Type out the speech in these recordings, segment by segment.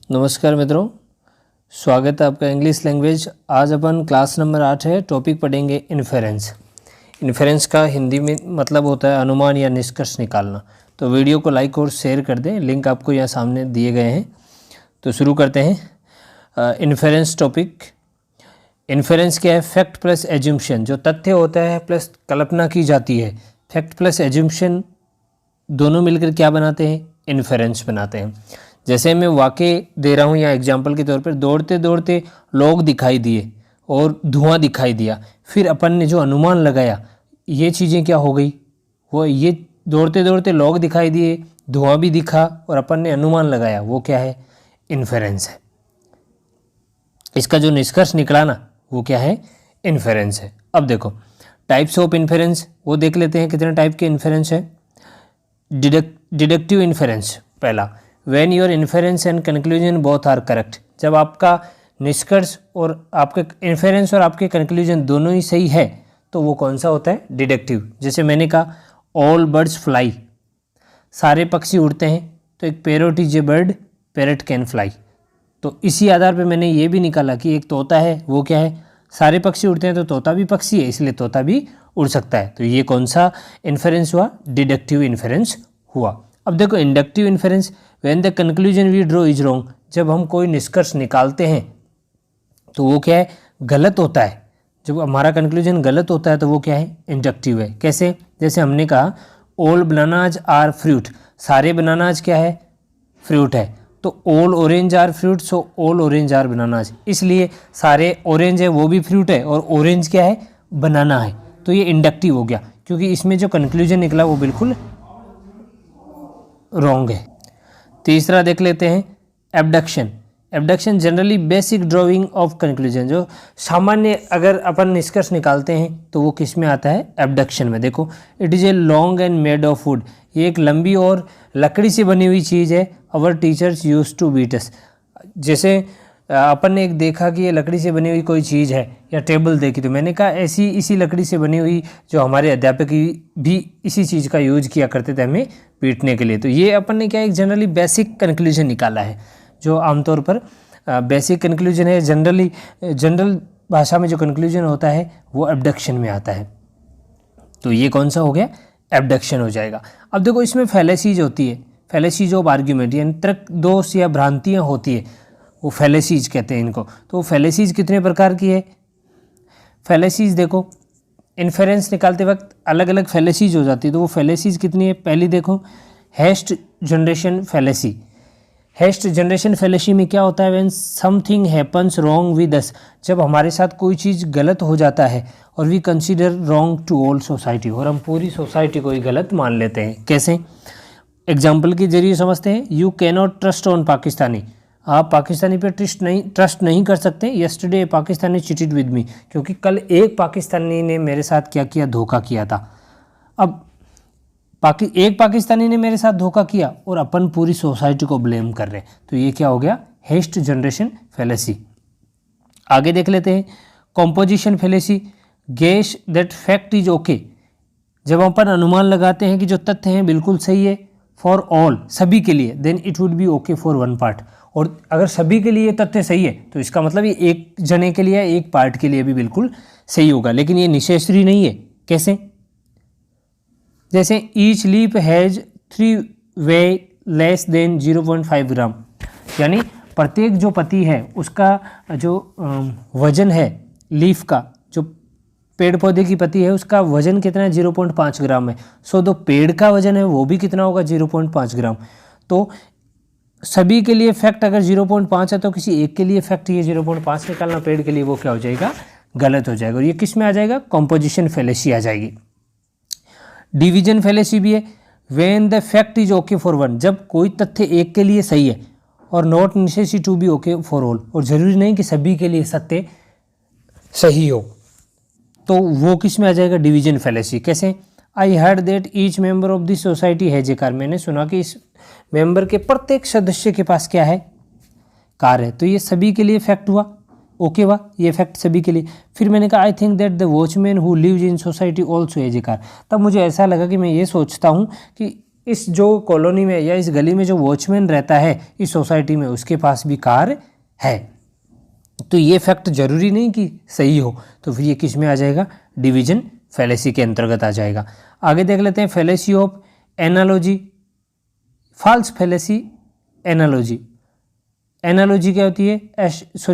नमस्कार मित्रों, स्वागत है आपका इंग्लिश लैंग्वेज। आज अपन क्लास नंबर 8 है, टॉपिक पढ़ेंगे इन्फेरेंस। इन्फेरेंस का हिंदी में मतलब होता है अनुमान या निष्कर्ष निकालना। तो वीडियो को लाइक और शेयर कर दें, लिंक आपको यहाँ सामने दिए गए हैं। तो शुरू करते हैं इन्फेरेंस टॉपिक। इन्फेरेंस क्या है? फैक्ट प्लस एज्यूम्पशन, जो तथ्य होता है प्लस कल्पना की जाती है। फैक्ट प्लस एज्यूम्पशन दोनों मिलकर क्या बनाते हैं? इन्फेरेंस बनाते हैं। जैसे मैं वाक्य दे रहा हूँ या एग्जाम्पल के तौर पर, दौड़ते दौड़ते लोग दिखाई दिए और धुआं दिखाई दिया। फिर अपन ने जो अनुमान लगाया, ये चीज़ें क्या हो गई? वो ये दौड़ते दौड़ते लोग दिखाई दिए, धुआं भी दिखा और अपन ने अनुमान लगाया, वो क्या है? इन्फेरेंस है। इसका जो निष्कर्ष निकला ना, वो क्या है? इन्फेरेंस है। अब देखो टाइप्स ऑफ इन्फेरेंस, वो देख लेते हैं कितने टाइप के इन्फेरेंस है। डिडक्टिव इन्फेरेंस पहला, when your inference and conclusion both are correct, जब आपका निष्कर्ष और आपके इन्फेरेंस और आपके कंक्लूजन दोनों ही सही है, तो वो कौन सा होता है? डिडक्टिव। जैसे मैंने कहा ऑल बर्ड्स फ्लाई, सारे पक्षी उड़ते हैं, तो एक parrot is a bird, parrot can fly. तो इसी आधार पे मैंने ये भी निकाला कि एक तोता है, वो क्या है? सारे पक्षी उड़ते हैं तो तोता भी पक्षी है, इसलिए तोता भी उड़ सकता है। तो ये कौन सा इन्फेरेंस हुआ? डिडक्टिव इन्फेरेंस हुआ। अब देखो inductive inference, when the conclusion we draw is wrong, जब हम कोई निष्कर्ष निकालते हैं तो वो क्या है? गलत होता है। जब हमारा कंक्लूजन गलत होता है तो वो क्या है? इंडक्टिव है। कैसे? जैसे हमने कहा ऑल बनानाज आर फ्रूट, सारे बनानाज क्या है? फ्रूट है। तो all orange are fruit, so all orange are bananas, इसलिए सारे ऑरेंज है वो भी फ्रूट है और ऑरेंज क्या है? बनाना है। तो ये इंडक्टिव हो गया, क्योंकि इसमें जो कंक्लूजन निकला वो बिल्कुल रॉन्ग है। तीसरा देख लेते हैं abduction. Abduction generally basic drying of conclusion, जो सामान्य अगर अपन निष्कर्ष निकालते हैं तो वो किस में आता है? एबडक्शन में। देखो it is a long and made of would, ये एक लंबी और लकड़ी से बनी हुई चीज़ है। Our teachers use to beat us, जैसे अपन ने एक देखा कि ये लकड़ी से बनी हुई कोई चीज़ है या टेबल देखी, तो मैंने कहा ऐसी इसी लकड़ी से बनी हुई, जो हमारे अध्यापक भी इसी चीज़ का यूज किया करते थे हमें पीटने के लिए। तो ये अपन ने क्या एक जनरली बेसिक कंक्लूजन निकाला है, जो आमतौर पर बेसिक कंक्लूजन है। जनरल भाषा में जो कंक्लूजन होता है वो एबडक्शन में आता है। तो ये कौन सा हो गया? एबडक्शन हो जाएगा। अब देखो इसमें फैलेसीज होती है, फैलेसीज ऑफ आर्ग्यूमेंट, यानी तर्क दोष या भ्रांतियाँ होती है, वो फैलेसीज कहते हैं इनको। तो फैलेसीज कितने प्रकार की है? फैलेसीज देखो इन्फेरेंस निकालते वक्त अलग अलग फैलेसीज हो जाती है। तो वो फैलेसीज कितनी है? पहली देखो hasty generation fallacy. Hasty generation fallacy में क्या होता है? When something happens wrong with us, जब हमारे साथ कोई चीज़ गलत हो जाता है और we consider wrong to all society, और हम पूरी सोसाइटी को ही गलत मान लेते हैं। कैसे? एग्जाम्पल के जरिए समझते हैं। You cannot trust on Pakistani, आप पाकिस्तानी पे ट्रस्ट नहीं कर सकते। Yesterday Pakistani cheated with me, क्योंकि कल एक पाकिस्तानी ने मेरे साथ क्या किया? धोखा किया था। अब एक पाकिस्तानी ने मेरे साथ धोखा किया और अपन पूरी सोसाइटी को ब्लेम कर रहे हैं, तो ये क्या हो गया? Hasty generation fallacy. आगे देख लेते हैं composition fallacy. Guess that fact is okay, जब अपन अनुमान लगाते हैं कि जो तथ्य हैं बिल्कुल सही है फॉर ऑल, सभी के लिए, then it would be okay for one part. और अगर सभी के लिए तथ्य सही है तो इसका मतलब ये एक जने के लिए, एक पार्ट के लिए भी बिल्कुल सही होगा। लेकिन ये निशेषरी नहीं है। कैसे? जैसे each leaf has 3 way less than 0.5 ग्राम, यानी प्रत्येक जो पत्ती है उसका जो वजन है लीफ का, जो पेड़ पौधे की पत्ती है उसका वजन कितना है? 0.5 ग्राम है। सो तो पेड़ का वजन है वो भी कितना होगा? 0.5 ग्राम। तो सभी के लिए फैक्ट अगर 0.5 है तो किसी एक के लिए फैक्ट ये 0.5 निकालना पेड़ के लिए, वो क्या हो जाएगा? गलत हो जाएगा। और ये किस में आ जाएगा? कॉम्पोजिशन फैलेसी आ जाएगी। डिवीजन फैलेसी भी है। When the fact is okay for one, जब कोई तथ्य एक के लिए सही है और not necessary to be okay for all, और जरूरी नहीं कि सभी के लिए सत्य सही हो, तो वो किस में आ जाएगा? Division fallacy. कैसे? I heard that each member of this society has a car, मैंने सुना कि इस मेंबर के प्रत्येक सदस्य के पास क्या है? कार है। तो ये सभी के लिए फैक्ट हुआ, ओके हुआ, ये फैक्ट सभी के लिए। फिर मैंने कहा I think that the watchman who lives in society also has a car, तब मुझे ऐसा लगा कि मैं ये सोचता हूँ कि इस जो कॉलोनी में या इस गली में जो वॉचमैन रहता है इस सोसाइटी में, उसके पास भी कार है। तो ये फैक्ट जरूरी नहीं कि सही हो, तो फिर ये किस में आ जाएगा, डिवीजन फैलेसी के अंतर्गत आ जाएगा। आगे देख लेते हैं fallacy of analogy, false fallacy analogy. Analogy क्या होती है,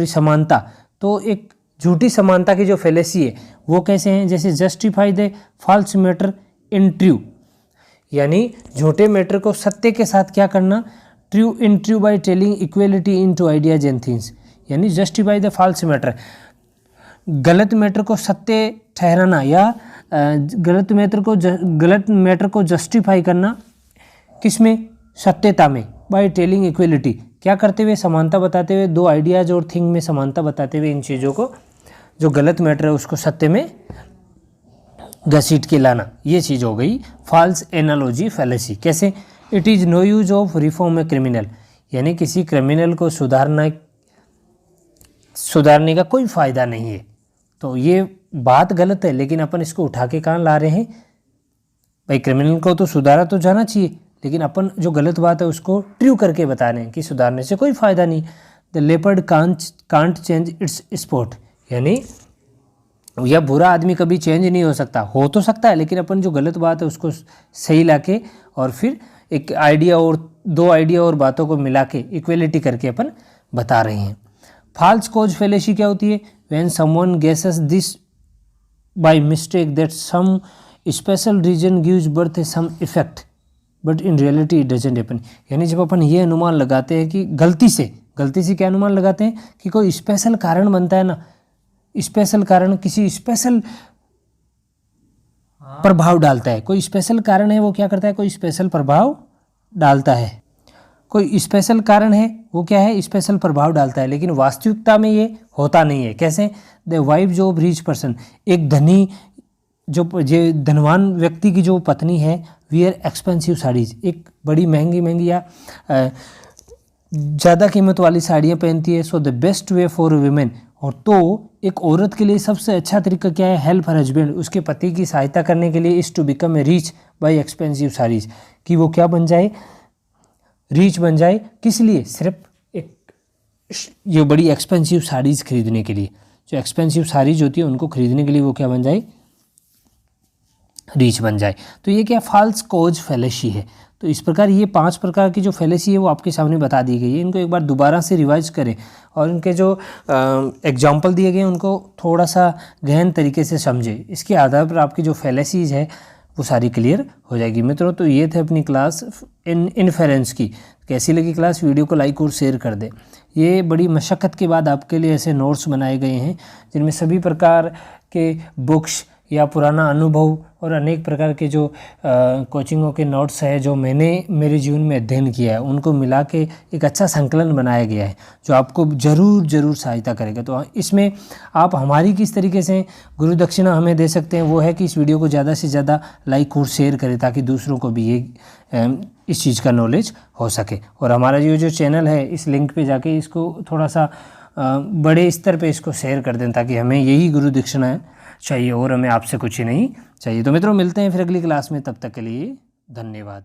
समानता। तो एक झूठी समानता की जो फैलेसी है वो कैसे हैं, जैसे justify the false matter in true, यानी झूठे मैटर को सत्य के साथ क्या करना, true in true by telling equality in two ideas and things, यानी जस्टिफाई द फॉल्स मैटर, गलत मैटर को सत्य ठहराना या गलत मैटर को जस्टिफाई करना किसमें, सत्यता में, बाय टेलिंग इक्वलिटी, क्या करते हुए, समानता बताते हुए, दो आइडियाज और थिंग में समानता बताते हुए इन चीज़ों को, जो गलत मैटर है उसको सत्य में घसीट के लाना, ये चीज़ हो गई फॉल्स एनालॉजी फैलेसी। कैसे, it is no use of reform a criminal, यानी किसी क्रिमिनल को सुधारने का कोई फ़ायदा नहीं है। तो ये बात गलत है, लेकिन अपन इसको उठा के कहाँ ला रहे हैं, भाई क्रिमिनल को तो सुधारा तो जाना चाहिए, लेकिन अपन जो गलत बात है उसको ट्रू करके बता रहे हैं कि सुधारने से कोई फ़ायदा नहीं। The leopard can't change it's spot, यानी यह बुरा आदमी कभी चेंज नहीं हो तो सकता है, लेकिन अपन जो गलत बात है उसको सही लाके और फिर एक आइडिया और दो आइडिया और बातों को मिला के इक्वलिटी करके अपन बता रहे हैं। फॉल्स कॉज फैलेसी क्या होती है, when someone guesses this by mistake that some special reason gives birth some effect but in reality it doesn't happen, यानी जब अपन ये अनुमान लगाते हैं कि गलती से क्या अनुमान लगाते हैं कि कोई स्पेशल कारण बनता है ना, स्पेशल कारण किसी स्पेशल प्रभाव डालता है, कोई स्पेशल कारण है वो क्या करता है, कोई स्पेशल प्रभाव डालता है, कोई स्पेशल कारण है वो क्या है, स्पेशल प्रभाव डालता है, लेकिन वास्तविकता में ये होता नहीं है। कैसे, the wife of rich person, एक धनी जो धनवान व्यक्ति की जो पत्नी है, वियर एक्सपेंसिव साड़ीज, एक बड़ी महंगी या ज़्यादा कीमत वाली साड़ियाँ पहनती है। So the best way for women, और तो एक औरत के लिए सबसे अच्छा तरीका क्या है, हेल्प हर हस्बैंड, उसके पति की सहायता करने के लिए, is to become a rich by expensive saris, कि वो क्या बन जाए, रिच बन जाए। किस लिए, सिर्फ एक ये बड़ी एक्सपेंसिव साड़ीज खरीदने के लिए, जो एक्सपेंसिव साड़ीज होती है उनको खरीदने के लिए वो क्या बन जाए, रीच बन जाए। तो ये क्या फॉल्स कॉज फैलेसी है। तो इस प्रकार ये 5 प्रकार की जो फैलेसी है वो आपके सामने बता दी गई है। इनको एक बार दोबारा से रिवाइज करें और इनके जो एग्जाम्पल दिए गए हैं उनको थोड़ा सा गहन तरीके से समझें। इसके आधार पर आपकी जो फैलेसीज है वो सारी क्लियर हो जाएगी। मित्रों, तो ये थे अपनी क्लास इनफेरेंस की। कैसी लगी क्लास, वीडियो को लाइक और शेयर कर दें। ये बड़ी मशक्क़त के बाद आपके लिए ऐसे नोट्स बनाए गए हैं जिनमें सभी प्रकार के बुक्स या पुराना अनुभव और अनेक प्रकार के जो कोचिंगों के नोट्स है जो मैंने मेरे जीवन में अध्ययन किया है उनको मिला के एक अच्छा संकलन बनाया गया है जो आपको ज़रूर सहायता करेगा। तो इसमें आप हमारी किस तरीके से गुरु दक्षिणा हमें दे सकते हैं वो है कि इस वीडियो को ज़्यादा से ज़्यादा लाइक और शेयर करें ताकि दूसरों को भी ये इस चीज़ का नॉलेज हो सके। और हमारा ये जो चैनल है इस लिंक पे जाके इसको थोड़ा सा बड़े स्तर पे इसको शेयर कर दें ताकि हमें यही गुरु दक्षिणा चाहिए और हमें आपसे कुछ ही नहीं चाहिए। तो मित्रों, मिलते हैं फिर अगली क्लास में, तब तक के लिए धन्यवाद।